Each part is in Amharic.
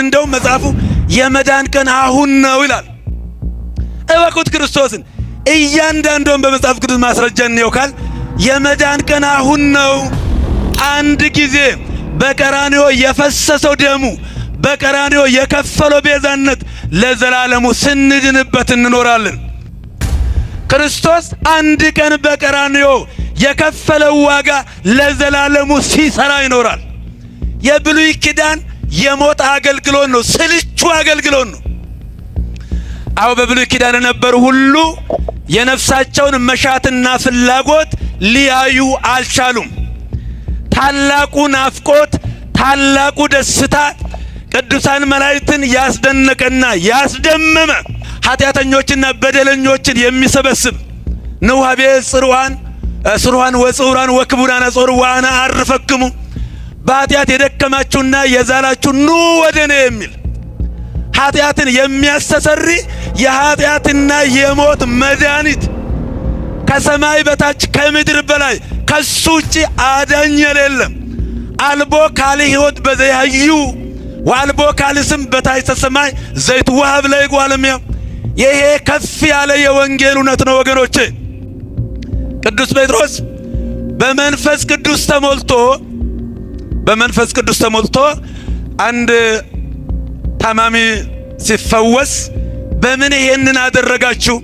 እንደው መጽሐፉ የመዳን ቀን አሁን ነው ይላል። እወቁት ክርስቶስን እያንዳንዱን በመጽሐፍ ቅዱስ ማስረጃ ነው ካል የመዳን ቀን አሁን ነው። አንድ ጊዜ በቀራንዮ የፈሰሰው ደሙ በቀራንዮ የከፈለው ቤዛነት ለዘላለሙ ስንድንበት እንኖራለን። ክርስቶስ አንድ ቀን በቀራንዮ የከፈለው ዋጋ ለዘላለሙ ሲሰራ ይኖራል። የብሉይ ኪዳን የሞት አገልግሎት ነው፣ ስልቹ አገልግሎት ነው። አው በብሉይ ኪዳን የነበሩ ሁሉ የነፍሳቸውን መሻትና ፍላጎት ሊያዩ አልቻሉም። ታላቁ ናፍቆት፣ ታላቁ ደስታ ቅዱሳን መላእክትን ያስደነቀና ያስደመመ ኃጢአተኞችና በደለኞችን የሚሰበስብ ንዋቤ ጽሩዋን ወጽሩዋን ወክቡራን ጾርዋና አርፈክሙ በኃጢአት የደከማችሁና የዛላችሁ ኑ ወደኔ የሚል ኃጢአትን የሚያስተሰሪ የኃጢአትና የሞት መድኃኒት ከሰማይ በታች ከምድር በላይ ከሱ ውጪ አዳኝ የለም። አልቦ ካለ ሕይወት በዘያዩ ወአልቦ ካለ ስም በታች ሰማይ ዘይት ወሃብ ላይ ጓለሚያ። ይሄ ከፍ ያለ የወንጌል እውነት ነው ወገኖቼ። ቅዱስ ጴጥሮስ በመንፈስ ቅዱስ ተሞልቶ አንድ ታማሚ ሲፈወስ በምን ይሄንን አደረጋችሁ?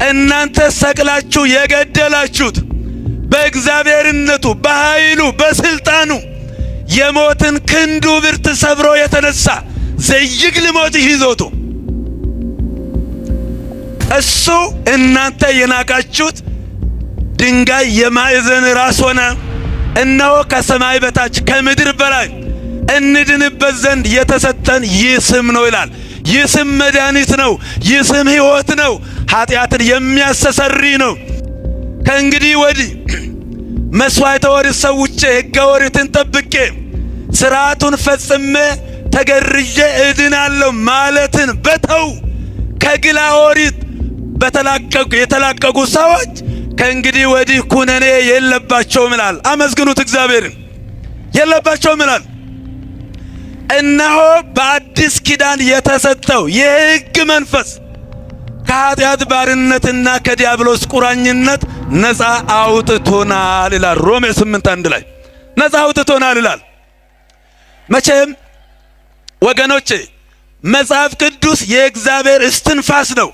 እናንተ ሰቅላችሁ የገደላችሁት በእግዚአብሔርነቱ በኃይሉ በስልጣኑ የሞትን ክንዱ ብርት ሰብሮ የተነሳ ዘይግል ሞት ይዞቱ እሱ እናንተ የናቃችሁት ድንጋይ የማዕዘን ራስ ሆነ። እነሆ ከሰማይ በታች ከምድር በላይ እንድንበት ዘንድ የተሰጠን ይህ ስም ነው ይላል። ይህ ስም መድኃኒት ነው። ይህ ስም ሕይወት ነው። ኃጢአትን የሚያስተሰሪ ነው። ከእንግዲህ ወዲህ መስዋዕተ ኦሪት ሰውቼ ሕገ ኦሪትን ጠብቄ ሥርዓቱን ፈጽሜ ተገርዤ እድናለሁ ማለትን በተው ከግላ ኦሪት የተላቀቁ ሰዎች ከእንግዲህ ወዲህ ኩነኔ የለባቸውም ይላል። አመስግኑት እግዚአብሔርን። የለባቸውም ይላል። እነሆ በአዲስ ኪዳን የተሰጠው የሕግ መንፈስ ከኃጢአት ባርነትና ከዲያብሎስ ቁራኝነት ነፃ አውጥቶናል ይላል። ሮሜ 8:1 ላይ ነፃ አውጥቶናል ይላል። መቼም ወገኖቼ መጽሐፍ ቅዱስ የእግዚአብሔር እስትንፋስ ነው።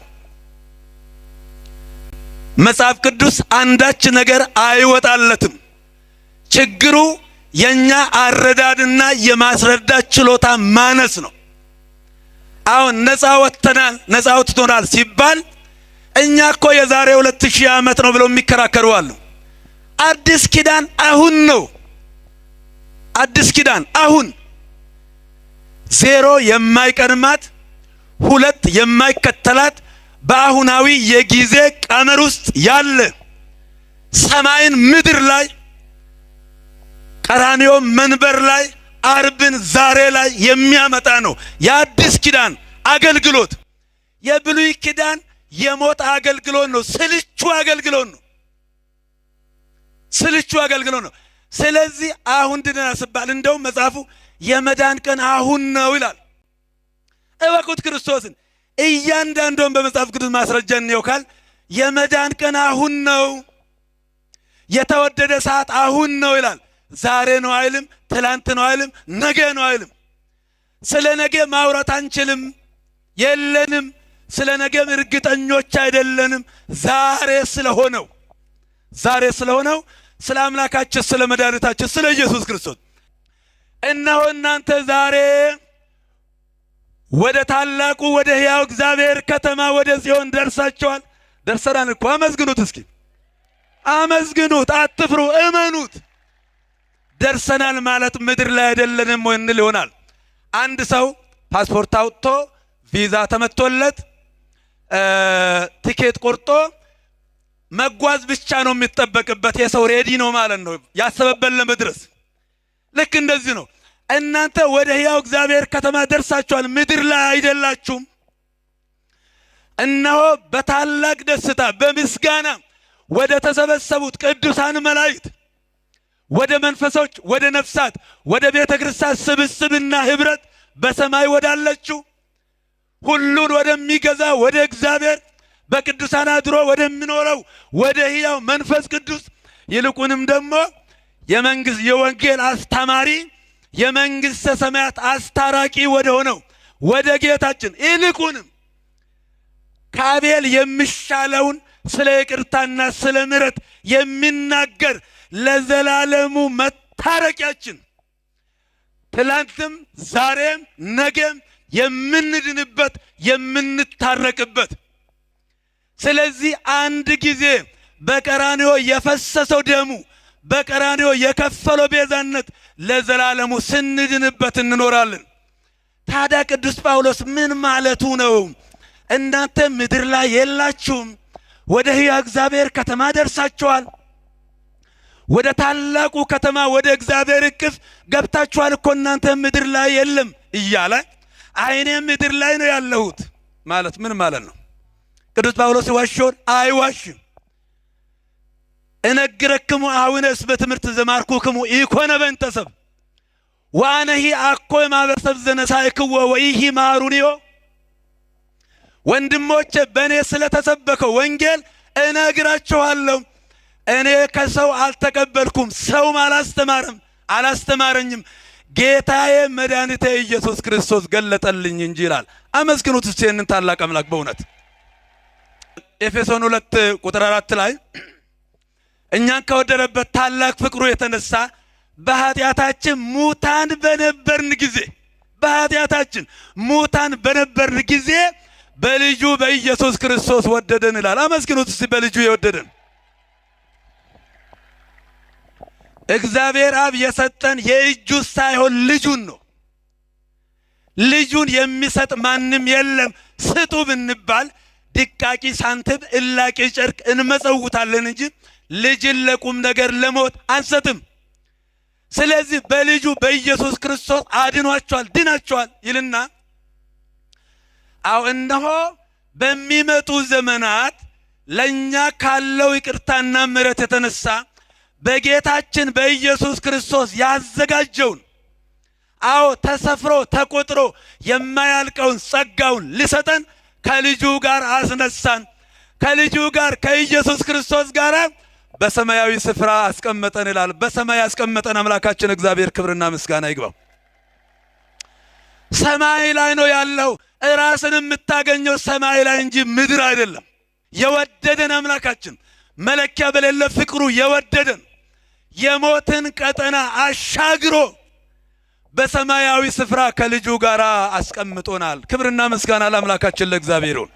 መጽሐፍ ቅዱስ አንዳች ነገር አይወጣለትም። ችግሩ የኛ አረዳድና የማስረዳት ችሎታ ማነስ ነው። አሁን ነፃ አውጥቶናል ሲባል እኛ እኮ የዛሬ 2000 ዓመት ነው ብለው የሚከራከሩ አሉ። አዲስ ኪዳን አሁን ነው። አዲስ ኪዳን አሁን ዜሮ የማይቀድማት ሁለት የማይከተላት በአሁናዊ የጊዜ ቀመር ውስጥ ያለ ሰማይን ምድር ላይ ቀራንዮ መንበር ላይ አርብን ዛሬ ላይ የሚያመጣ ነው የአዲስ ኪዳን አገልግሎት። የብሉይ ኪዳን የሞት አገልግሎት ነው። ስልቹ አገልግሎት ነው። ስለዚህ አሁን ድነናል ሲባል እንደው መጽሐፉ የመዳን ቀን አሁን ነው ይላል። እወቁት ክርስቶስን እያንዳንዱን በመጽሐፍ ቅዱስ ማስረጃ ነው ካል የመዳን ቀን አሁን ነው። የተወደደ ሰዓት አሁን ነው ይላል። ዛሬ ነው አይልም፣ ትላንት ነው አይልም፣ ነገ ነው አይልም። ስለ ነገ ማውራት አንችልም፣ የለንም። ስለ ነገም እርግጠኞች አይደለንም። ዛሬ ስለሆነው ስለ አምላካችን ስለ መድኃኒታችን ስለ ኢየሱስ ክርስቶስ እነሆ እናንተ ዛሬ ወደ ታላቁ ወደ ሕያው እግዚአብሔር ከተማ ወደ ጽዮን ደርሳችኋል። ደርሰናል እኮ። አመስግኑት እስኪ አመስግኑት፣ አትፍሩ፣ እመኑት። ደርሰናል ማለት ምድር ላይ አይደለንም ወይ እንል ይሆናል። አንድ ሰው ፓስፖርት አውጥቶ ቪዛ ተመቶለት ቲኬት ቆርጦ መጓዝ ብቻ ነው የሚጠበቅበት። የሰው ሬዲ ነው ማለት ነው ያሰበበት ለመድረስ። ልክ እንደዚህ ነው። እናንተ ወደ ሕያው እግዚአብሔር ከተማ ደርሳችኋል፣ ምድር ላይ አይደላችሁም። እነሆ በታላቅ ደስታ በምስጋና ወደ ተሰበሰቡት ቅዱሳን መላእክት ወደ መንፈሶች ወደ ነፍሳት ወደ ቤተ ክርስቲያን ስብስብና ህብረት በሰማይ ወዳለችው ሁሉን ወደሚገዛ ወደ እግዚአብሔር በቅዱሳን አድሮ ወደሚኖረው ወደ ሕያው መንፈስ ቅዱስ ይልቁንም ደግሞ የወንጌል አስተማሪ የመንግሥተ ሰማያት አስታራቂ ወደ ሆነው ወደ ጌታችን ይልቁንም ከአቤል የሚሻለውን ስለ ይቅርታና ስለ ምሕረት የሚናገር ለዘላለሙ መታረቂያችን ትላንትም ዛሬም ነገም የምንድንበት የምንታረቅበት ስለዚህ አንድ ጊዜ በቀራንዮ የፈሰሰው ደሙ በቀራንዮ የከፈለው ቤዛነት ለዘላለሙ ስንድንበት እንኖራለን። ታዲያ ቅዱስ ጳውሎስ ምን ማለቱ ነው? እናንተ ምድር ላይ የላችሁም፣ ወደ ሕያው እግዚአብሔር ከተማ ደርሳችኋል፣ ወደ ታላቁ ከተማ ወደ እግዚአብሔር እቅፍ ገብታችኋል እኮ እናንተ ምድር ላይ የለም እያለ አይኔ ምድር ላይ ነው ያለሁት ማለት ምን ማለት ነው? ቅዱስ ጳውሎስ ዋሽውን አይዋሽም። እነግረክሙ አሁንስ በትምህርት ዘማርኩክሙ ኢኮነ በእንተሰብ ወአነሂ አኮ ማበሰብ ዘነሳይክዎ ወይሂ ማሩኒዮ ወንድሞቼ በእኔ ስለተሰበከው ወንጌል እነግራችኋለሁ። እኔ ከሰው አልተቀበልኩም፣ ሰውም አላስተማረኝም፣ ጌታዬ መድኃኒቴ ኢየሱስ ክርስቶስ ገለጠልኝ እንጂ ይላል። አመስግኑት እስቲ ይህንን ታላቅ አምላክ በእውነት። ኤፌሶን 2 ቁጥር 4 ላይ እኛን ከወደደበት ታላቅ ፍቅሩ የተነሳ በኃጢአታችን ሙታን በነበርን ጊዜ በልጁ በኢየሱስ ክርስቶስ ወደደን ይላል። አመስግኑት እስቲ በልጁ የወደደን። እግዚአብሔር አብ የሰጠን የእጁ ሳይሆን ልጁን ነው። ልጁን የሚሰጥ ማንም የለም። ስጡ ብንባል ድቃቂ ሳንቲም እላቂ ጨርቅ እንመጸውታለን እንጂ ልጅን ለቁም ነገር ለሞት አንሰጥም። ስለዚህ በልጁ በኢየሱስ ክርስቶስ አድኗቸዋል፣ ድናቸዋል ይልና አው እነሆ በሚመጡ ዘመናት ለኛ ካለው ይቅርታና ምሕረት የተነሳ በጌታችን በኢየሱስ ክርስቶስ ያዘጋጀውን አው ተሰፍሮ ተቆጥሮ የማያልቀውን ጸጋውን ሊሰጠን ከልጁ ጋር አስነሳን። ከልጁ ጋር ከኢየሱስ ክርስቶስ ጋር በሰማያዊ ስፍራ አስቀመጠን ይላል። በሰማይ ያስቀመጠን አምላካችን እግዚአብሔር ክብርና ምስጋና ይግባው። ሰማይ ላይ ነው ያለው። ራስን የምታገኘው ሰማይ ላይ እንጂ ምድር አይደለም። የወደደን አምላካችን መለኪያ በሌለ ፍቅሩ የወደደን የሞትን ቀጠና አሻግሮ በሰማያዊ ስፍራ ከልጁ ጋር አስቀምጦናል። ክብርና ምስጋና ለአምላካችን ለእግዚአብሔር ይሁን።